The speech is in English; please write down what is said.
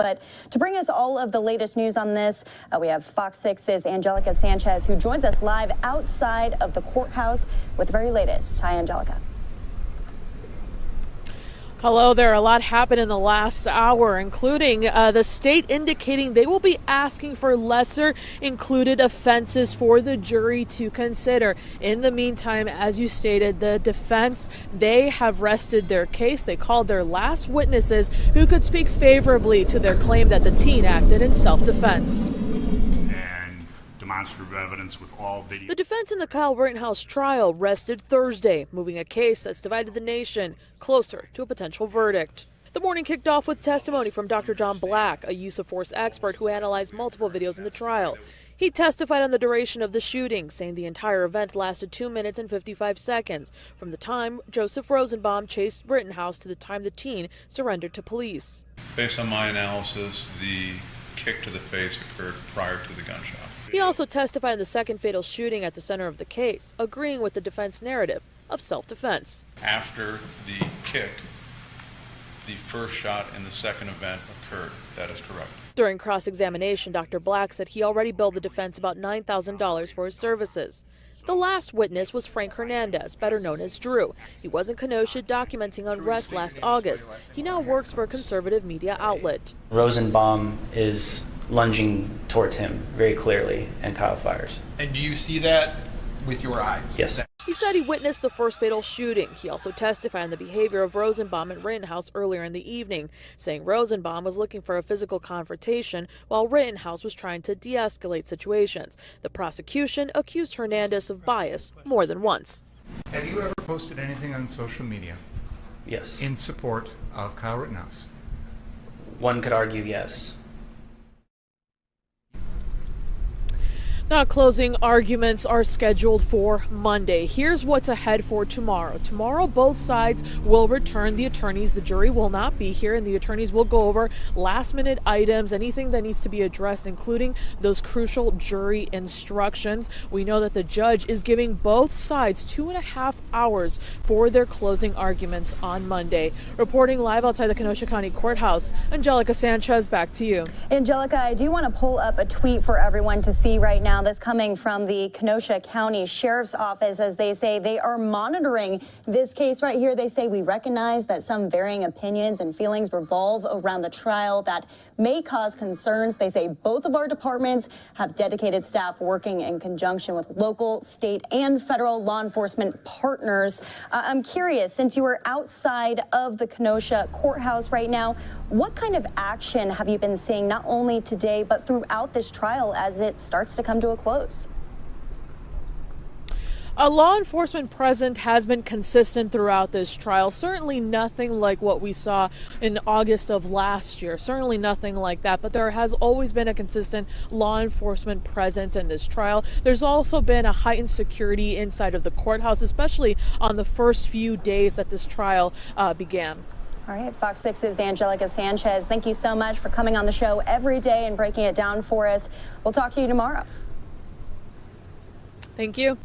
But to bring us all of the latest news on this, we have Fox 6's Angelica Sanchez, who joins us live outside of the courthouse with the very latest. Hi, Angelica. Hello there. A lot happened in the last hour, including the state indicating they will be asking for lesser included offenses for the jury to consider. In the meantime, as you stated, the defense, they have rested their case. They called their last witnesses who could speak favorably to their claim that the teen acted in self-defense. Demonstrative evidence with all video. The defense in the Kyle Rittenhouse trial rested Thursday, moving a case that's divided the nation closer to a potential verdict. The morning kicked off with testimony from Dr. John Black, a use of force expert who analyzed multiple videos in the trial. He testified on the duration of the shooting, saying the entire event lasted 2 minutes and 55 seconds, from the time Joseph Rosenbaum chased Rittenhouse to the time the teen surrendered to police. Based on my analysis, the kick to the face occurred prior to the gunshot. He also testified in the second fatal shooting at the center of the case, agreeing with the defense narrative of self-defense. After the kick, the first shot in the second event occurred. That is correct. During cross-examination, Dr. Black said he already billed the defense about $9,000 for his services. The last witness was Frank Hernandez, better known as Drew. He was in Kenosha documenting unrest last August. He now works for a conservative media outlet. Rosenbaum is lunging towards him very clearly, and Kyle fires. And do you see that with your eyes? Yes. He said he witnessed the first fatal shooting. He also testified on the behavior of Rosenbaum and Rittenhouse earlier in the evening, saying Rosenbaum was looking for a physical confrontation while Rittenhouse was trying to de-escalate situations. The prosecution accused Hernandez of bias more than once. Have you ever posted anything on social media? Yes. In support of Kyle Rittenhouse? One could argue yes. Now, closing arguments are scheduled for Monday. Here's what's ahead for tomorrow. Tomorrow, both sides will return the attorneys. The jury will not be here, and the attorneys will go over last-minute items, anything that needs to be addressed, including those crucial jury instructions. We know that the judge is giving both sides 2.5 hours for their closing arguments on Monday. Reporting live outside the Kenosha County Courthouse, Angelica Sanchez, back to you. Angelica, I do want to pull up a tweet for everyone to see right now. This coming from the Kenosha County Sheriff's Office, as they say they are monitoring this case right here. They say, we recognize that some varying opinions and feelings revolve around the trial that may cause concerns. They say both of our departments have dedicated staff working in conjunction with local, state, and federal law enforcement partners. I'm curious, since you are outside of the Kenosha courthouse right now, what kind of action have you been seeing not only today but throughout this trial as it starts to come to a close? A law enforcement presence has been consistent throughout this trial. Certainly nothing like what we saw in August of last year. Certainly nothing like that. But there has always been a consistent law enforcement presence in this trial. There's also been a heightened security inside of the courthouse, especially on the first few days that this trial began. All right, Fox 6's Angelica Sanchez, thank you so much for coming on the show every day and breaking it down for us. We'll talk to you tomorrow. Thank you.